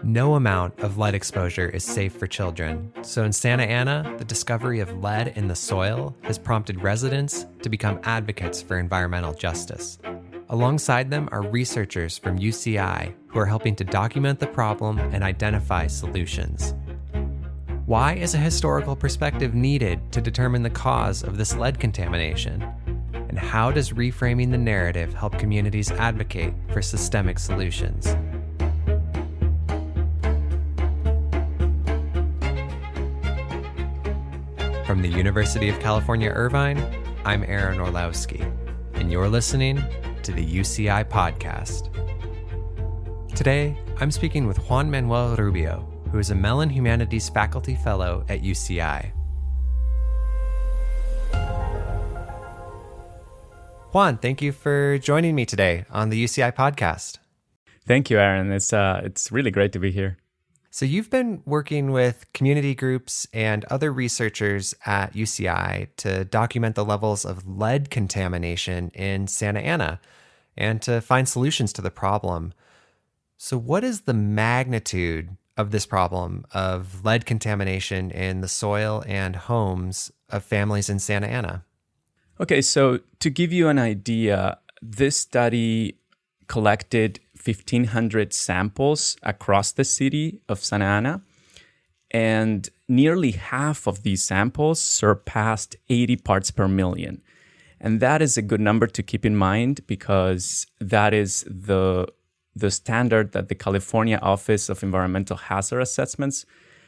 No amount of lead exposure is safe for children, so in Santa Ana, the discovery of lead in the soil has prompted residents to become advocates for environmental justice. Alongside them are researchers from UCI who are helping to document the problem and identify solutions. Why is a historical perspective needed to determine the cause of this lead contamination? And how does reframing the narrative help communities advocate for systemic solutions? From the University of California, Irvine, I'm Aaron Orlowski, and you're listening to the UCI Podcast. Today, I'm speaking with Juan Manuel Rubio, who is a Mellon Humanities Faculty Fellow at UCI. Juan, thank you for joining me today on the UCI Podcast. Thank you, Aaron. It's really great to be here. So you've been working with community groups and other researchers at UCI to document the levels of lead contamination in Santa Ana and to find solutions to the problem. So what is the magnitude of this problem of lead contamination in the soil and homes of families in Santa Ana? Okay, so to give you an idea, this study collected 1,500 samples across the city of Santa Ana, and nearly half of these samples surpassed 80 parts per million. And that is a good number to keep in mind because that is the standard that the California Office of Environmental Hazard Assessments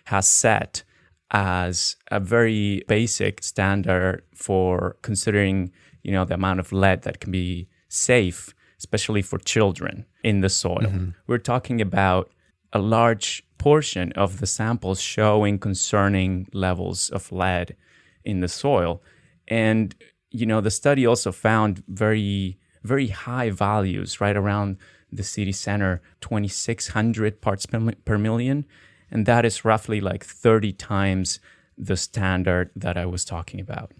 has set as a very basic standard for considering, the amount of lead that can be safe, especially for children in the soil. Mm-hmm. We're talking about a large portion of the samples showing concerning levels of lead in the soil. And, the study also found very, very high values right around the city center, 2,600 parts per million. And that is roughly like 30 times the standard that I was talking about.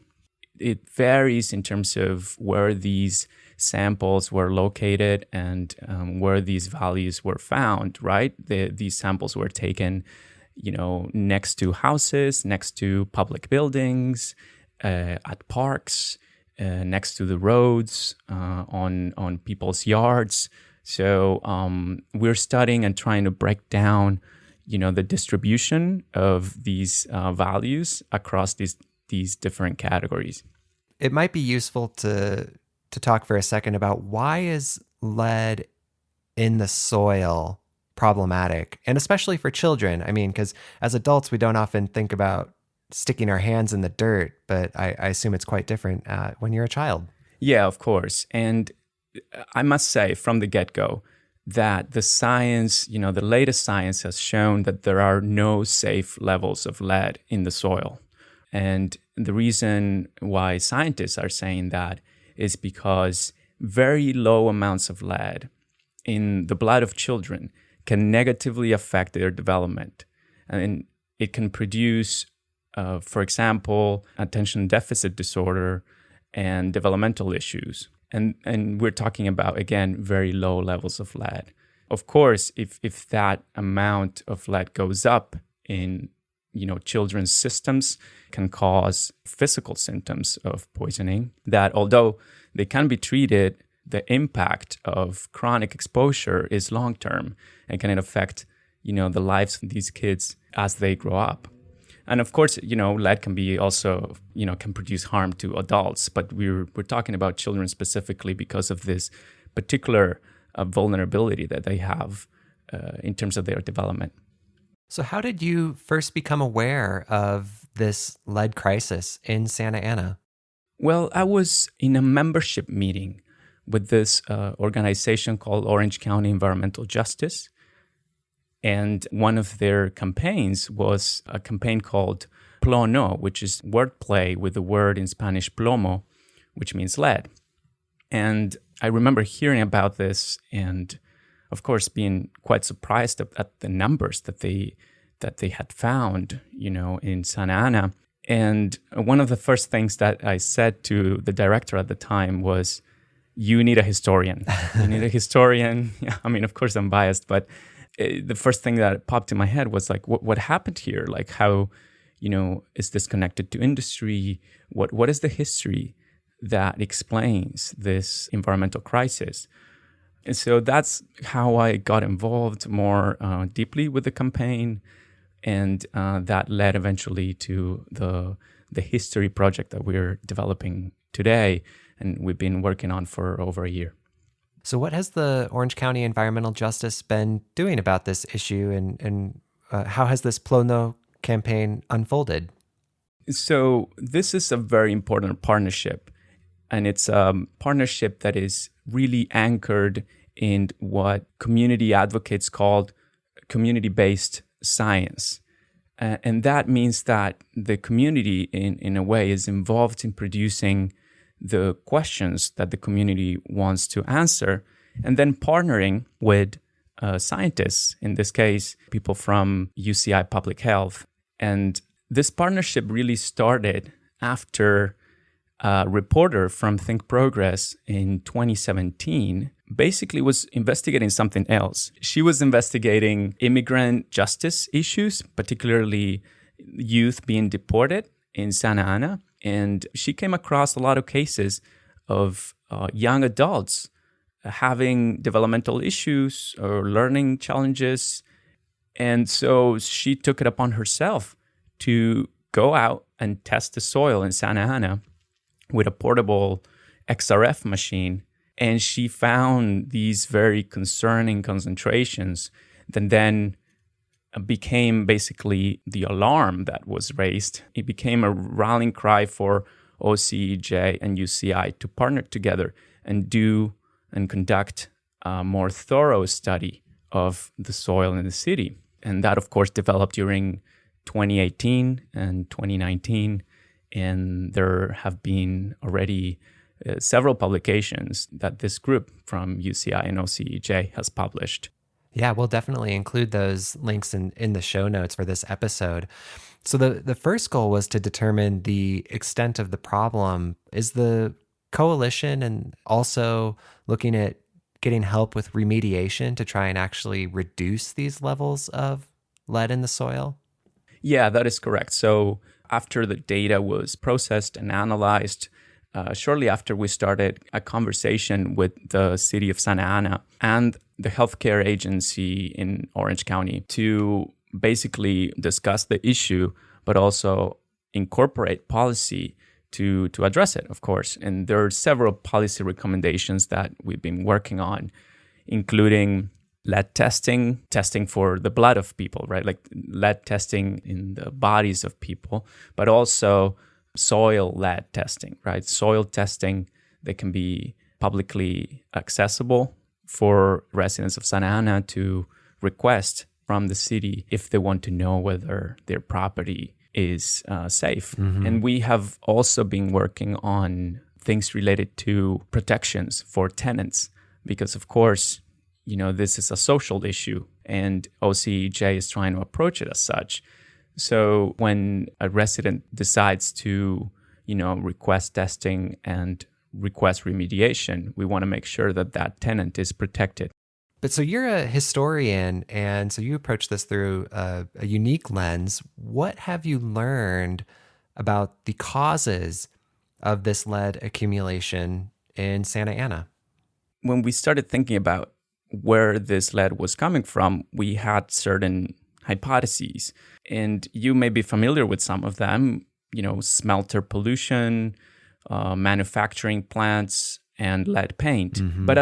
It varies in terms of where these samples were located and where these values were found, right? These samples were taken, next to houses, next to public buildings, at parks, next to the roads, on people's yards. So we're studying and trying to break down, the distribution of these values across these different categories. It might be useful to talk for a second about why is lead in the soil problematic, and especially for children. I mean, because as adults, we don't often think about sticking our hands in the dirt, but I assume it's quite different when you're a child. Yeah, of course. And I must say from the get-go that the science, the latest science has shown that there are no safe levels of lead in the soil. And the reason why scientists are saying that is because very low amounts of lead in the blood of children can negatively affect their development. And it can produce, for example, attention deficit disorder and developmental issues. And we're talking about, again, very low levels of lead. Of course, if that amount of lead goes up in children's systems, can cause physical symptoms of poisoning that, although they can be treated, the impact of chronic exposure is long-term and can affect, the lives of these kids as they grow up. And of course, lead can be also, can produce harm to adults, but we're talking about children specifically because of this particular vulnerability that they have in terms of their development. So how did you first become aware of this lead crisis in Santa Ana? Well, I was in a membership meeting with this organization called Orange County Environmental Justice. And one of their campaigns was a campaign called Plono, which is wordplay with the word in Spanish plomo, which means lead. And I remember hearing about this and, of course, being quite surprised at the numbers that they had found, in Santa Ana. And one of the first things that I said to the director at the time was, you need a historian. You need a historian. Yeah, I mean, of course, I'm biased, but the first thing that popped in my head was like, what happened here? Like, how, is this connected to industry? What is the history that explains this environmental crisis? And so that's how I got involved more deeply with the campaign, and that led eventually to the history project that we're developing today, and we've been working on for over a year. So what has the Orange County Environmental Justice been doing about this issue, and how has this Plono campaign unfolded? So this is a very important partnership, and it's a partnership that is really anchored in what community advocates called community-based science. And that means that the community, in a way, is involved in producing the questions that the community wants to answer, and then partnering with scientists, in this case, people from UCI Public Health. And this partnership really started after a reporter from Think Progress in 2017 basically was investigating something else. She was investigating immigrant justice issues, particularly youth being deported in Santa Ana. And she came across a lot of cases of young adults having developmental issues or learning challenges. And so she took it upon herself to go out and test the soil in Santa Ana with a portable XRF machine. And she found these very concerning concentrations that then became basically the alarm that was raised. It became a rallying cry for OCEJ and UCI to partner together and do and conduct a more thorough study of the soil in the city. And that, of course, developed during 2018 and 2019. And there have been already several publications that this group from UCI and OCEJ has published. Yeah, we'll definitely include those links in the show notes for this episode. So the first goal was to determine the extent of the problem. Is the coalition and also looking at getting help with remediation to try and actually reduce these levels of lead in the soil? Yeah, that is correct. So after the data was processed and analyzed, shortly after, we started a conversation with the city of Santa Ana and the healthcare agency in Orange County to basically discuss the issue, but also incorporate policy to address it, of course. And there are several policy recommendations that we've been working on, including lead testing for the blood of people, right? Like lead testing in the bodies of people, but also soil lead testing, right? Soil testing that can be publicly accessible for residents of Santa Ana to request from the city if they want to know whether their property is safe. Mm-hmm. And we have also been working on things related to protections for tenants, because of course, this is a social issue and OCEJ is trying to approach it as such. So when a resident decides to, request testing and request remediation, we want to make sure that that tenant is protected. But so you're a historian, and so you approach this through a unique lens. What have you learned about the causes of this lead accumulation in Santa Ana? When we started thinking about where this lead was coming from, we had certain hypotheses, and you may be familiar with some of them, smelter pollution, manufacturing plants, and lead paint. Mm-hmm. But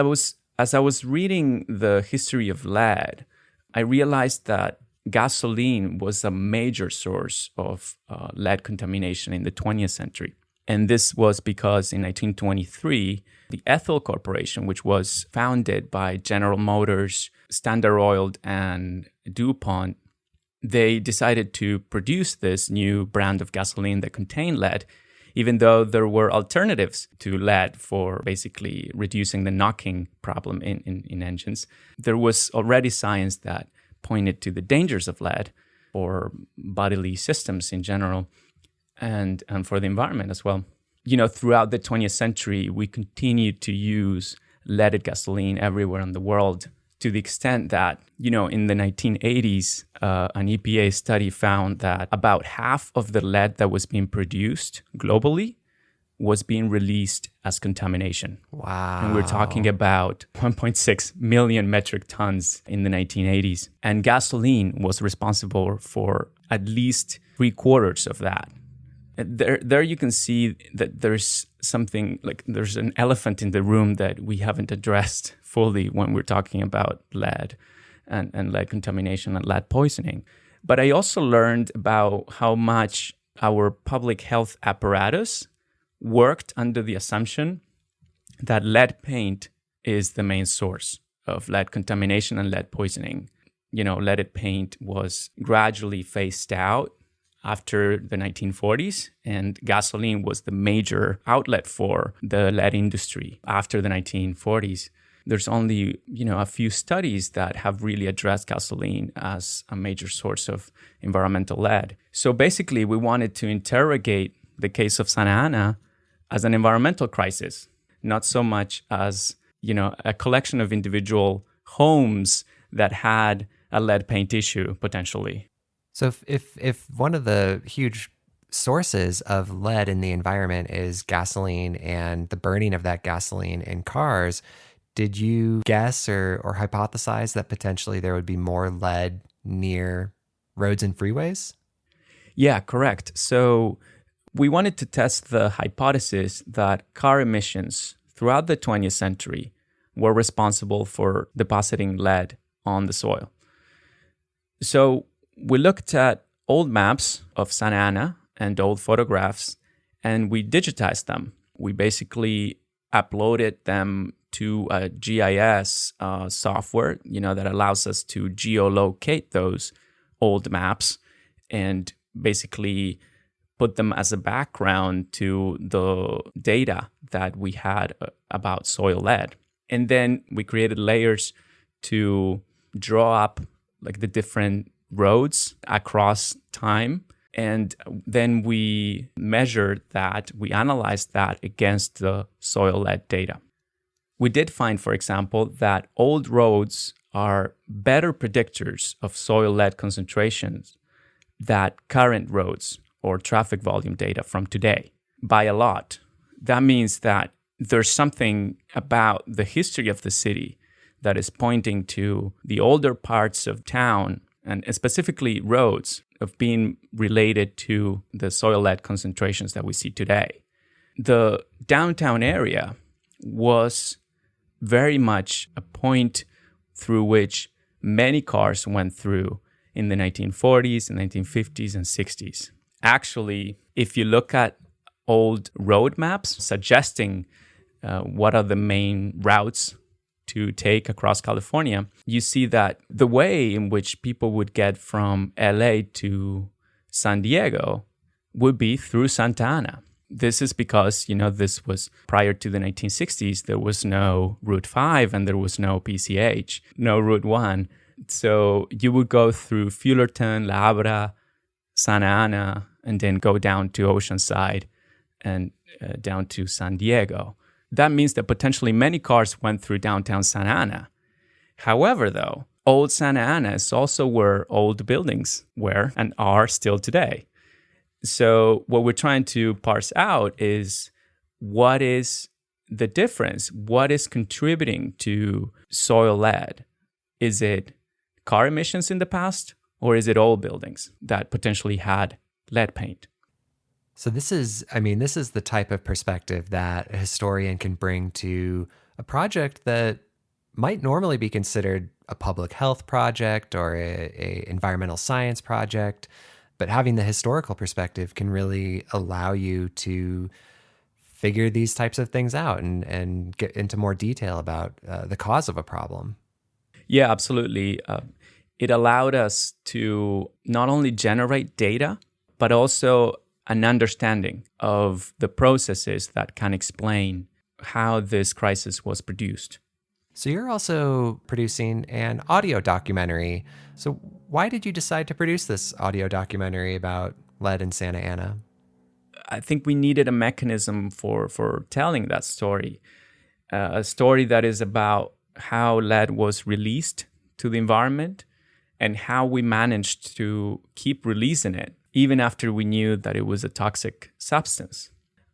as I was reading the history of lead, I realized that gasoline was a major source of lead contamination in the 20th century. And this was because in 1923, the Ethyl Corporation, which was founded by General Motors, Standard Oil, and DuPont, they decided to produce this new brand of gasoline that contained lead, even though there were alternatives to lead for basically reducing the knocking problem in engines. There was already science that pointed to the dangers of lead for bodily systems in general and for the environment as well. throughout the 20th century, we continued to use leaded gasoline everywhere in the world, to the extent that, in the 1980s, an EPA study found that about half of the lead that was being produced globally was being released as contamination. Wow. And we're talking about 1.6 million metric tons in the 1980s. And gasoline was responsible for at least 3/4 of that. There you can see that there's something like there's an elephant in the room that we haven't addressed fully when we're talking about lead and lead contamination and lead poisoning. But I also learned about how much our public health apparatus worked under the assumption that lead paint is the main source of lead contamination and lead poisoning. Leaded paint was gradually phased out after the 1940s, and gasoline was the major outlet for the lead industry after the 1940s. There's only, a few studies that have really addressed gasoline as a major source of environmental lead. So basically, we wanted to interrogate the case of Santa Ana as an environmental crisis, not so much as, a collection of individual homes that had a lead paint issue potentially. So if one of the huge sources of lead in the environment is gasoline and the burning of that gasoline in cars, did you guess or hypothesize that potentially there would be more lead near roads and freeways? Yeah, correct. So we wanted to test the hypothesis that car emissions throughout the 20th century were responsible for depositing lead on the soil. So we looked at old maps of Santa Ana and old photographs, and we digitized them. We basically uploaded them to a GIS software, that allows us to geolocate those old maps and basically put them as a background to the data that we had about soil lead. And then we created layers to draw up like the different roads across time. And then we measured that, we analyzed that against the soil lead data. We did find, for example, that old roads are better predictors of soil lead concentrations than current roads or traffic volume data from today by a lot. That means that there's something about the history of the city that is pointing to the older parts of town and specifically roads of being related to the soil lead concentrations that we see today. The downtown area was very much a point through which many cars went through in the 1940s and 1950s and 60s. Actually, if you look at old road maps suggesting what are the main routes to take across California, you see that the way in which people would get from LA to San Diego would be through Santa Ana. This is because, this was prior to the 1960s. There was no Route 5 and there was no PCH, no Route 1. So you would go through Fullerton, La Habra, Santa Ana, and then go down to Oceanside and down to San Diego. That means that potentially many cars went through downtown Santa Ana. However, though, old Santa Ana is also where old buildings were and are still today. So what we're trying to parse out is what is the difference? What is contributing to soil lead? Is it car emissions in the past, or is it old buildings that potentially had lead paint? So this is the type of perspective that a historian can bring to a project that might normally be considered a public health project or a environmental science project, but having the historical perspective can really allow you to figure these types of things out and get into more detail about the cause of a problem. Yeah, absolutely. It allowed us to not only generate data, but also an understanding of the processes that can explain how this crisis was produced. So you're also producing an audio documentary. So why did you decide to produce this audio documentary about lead in Santa Ana? I think we needed a mechanism for telling that story, a story that is about how lead was released to the environment and how we managed to keep releasing it, even after we knew that it was a toxic substance.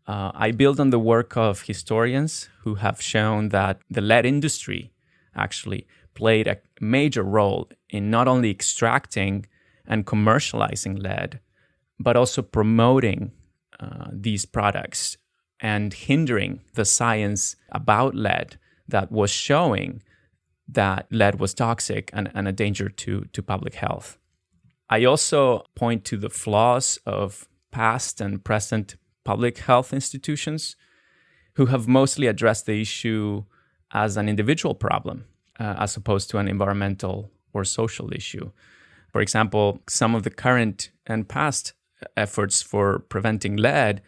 I build on the work of historians who have shown that the lead industry actually played a major role in not only extracting and commercializing lead, but also promoting these products and hindering the science about lead that was showing that lead was toxic and a danger to public health. I also point to the flaws of past and present public health institutions who have mostly addressed the issue as an individual problem as opposed to an environmental or social issue. For example, some of the current and past efforts for preventing lead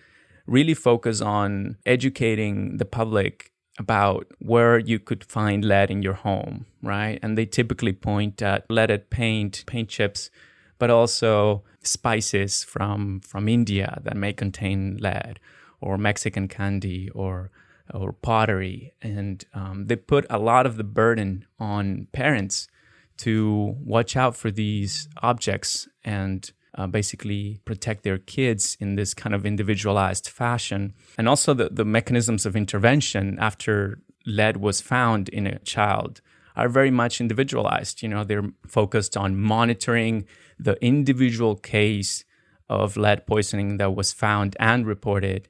really focus on educating the public about where you could find lead in your home, right? And they typically point at leaded paint chips, but also spices from India that may contain lead, or Mexican candy, or pottery. And they put a lot of the burden on parents to watch out for these objects and basically protect their kids in this kind of individualized fashion. And also the mechanisms of intervention after lead was found in a child are very much individualized. They're focused on monitoring the individual case of lead poisoning that was found and reported,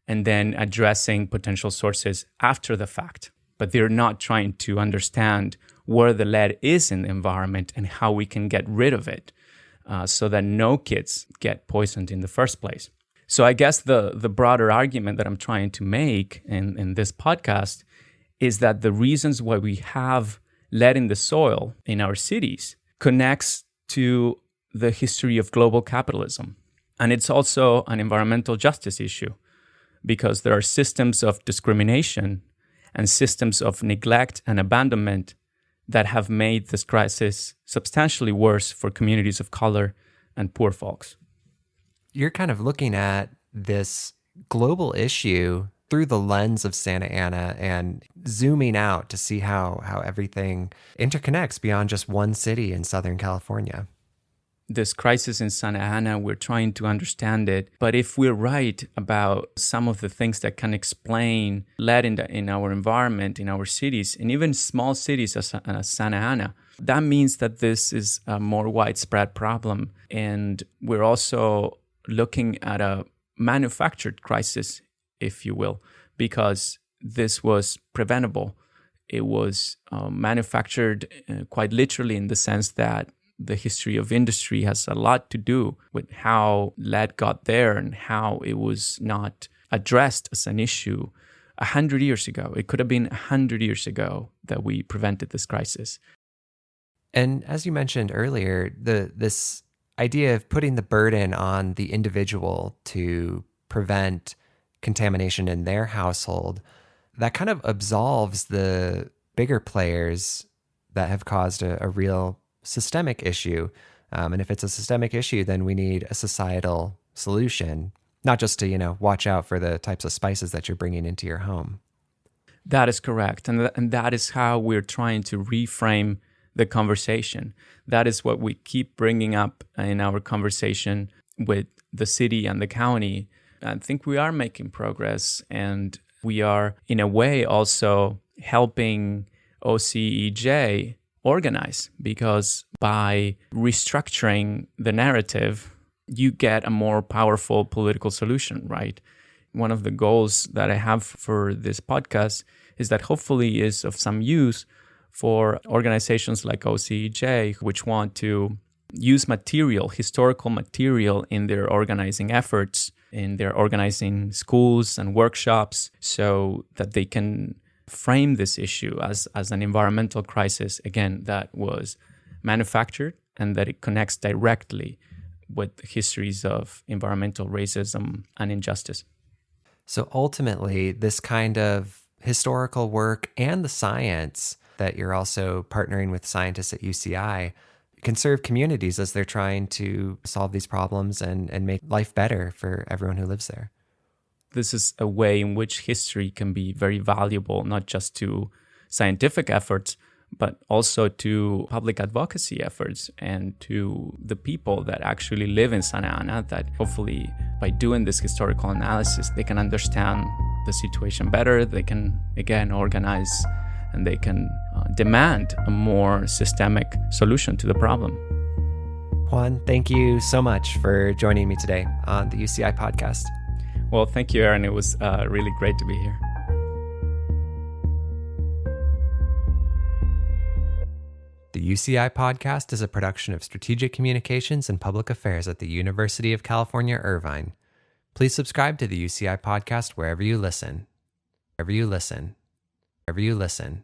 and then addressing potential sources after the fact. But they're not trying to understand where the lead is in the environment and how we can get rid of it so that no kids get poisoned in the first place. So I guess the broader argument that I'm trying to make in this podcast is that the reasons why we have lead in the soil in our cities connects to the history of global capitalism. And it's also an environmental justice issue because there are systems of discrimination and systems of neglect and abandonment that have made this crisis substantially worse for communities of color and poor folks. You're kind of looking at this global issue through the lens of Santa Ana and zooming out to see how everything interconnects beyond just one city in Southern California. This crisis in Santa Ana, we're trying to understand it. But if we're right about some of the things that can explain lead in our environment, in our cities, and even small cities as Santa Ana, that means that this is a more widespread problem. And we're also looking at a manufactured crisis, if you will, because this was preventable. It was manufactured quite literally in the sense that the history of industry has a lot to do with how lead got there and how it was not addressed as an issue 100 years ago. It could have been 100 years ago that we prevented this crisis. And as you mentioned earlier, this idea of putting the burden on the individual to prevent contamination in their household, that kind of absolves the bigger players that have caused a real systemic issue. And if it's a systemic issue, then we need a societal solution, not just to, watch out for the types of spices that you're bringing into your home. That is correct. And that is how we're trying to reframe the conversation. That is what we keep bringing up in our conversation with the city and the county. I think we are making progress, and we are, in a way, also helping OCEJ organize, because by restructuring the narrative, you get a more powerful political solution, right? One of the goals that I have for this podcast is that hopefully is of some use for organizations like OCEJ, which want to use historical material in their organizing efforts, in their organizing schools and workshops, so that they can frame this issue as an environmental crisis, again, that was manufactured and that it connects directly with histories of environmental racism and injustice. So ultimately, this kind of historical work and the science that you're also partnering with scientists at UCI can serve communities as they're trying to solve these problems and make life better for everyone who lives there. this is a way in which history can be very valuable, not just to scientific efforts, but also to public advocacy efforts and to the people that actually live in Santa Ana, that hopefully by doing this historical analysis, they can understand the situation better. They can, again, organize and they can demand a more systemic solution to the problem. Juan, thank you so much for joining me today on the UCI Podcast. Well, thank you, Aaron. It was really great to be here. The UCI Podcast is a production of Strategic Communications and Public Affairs at the University of California, Irvine. Please subscribe to the UCI Podcast wherever you listen. Wherever you listen. Wherever you listen.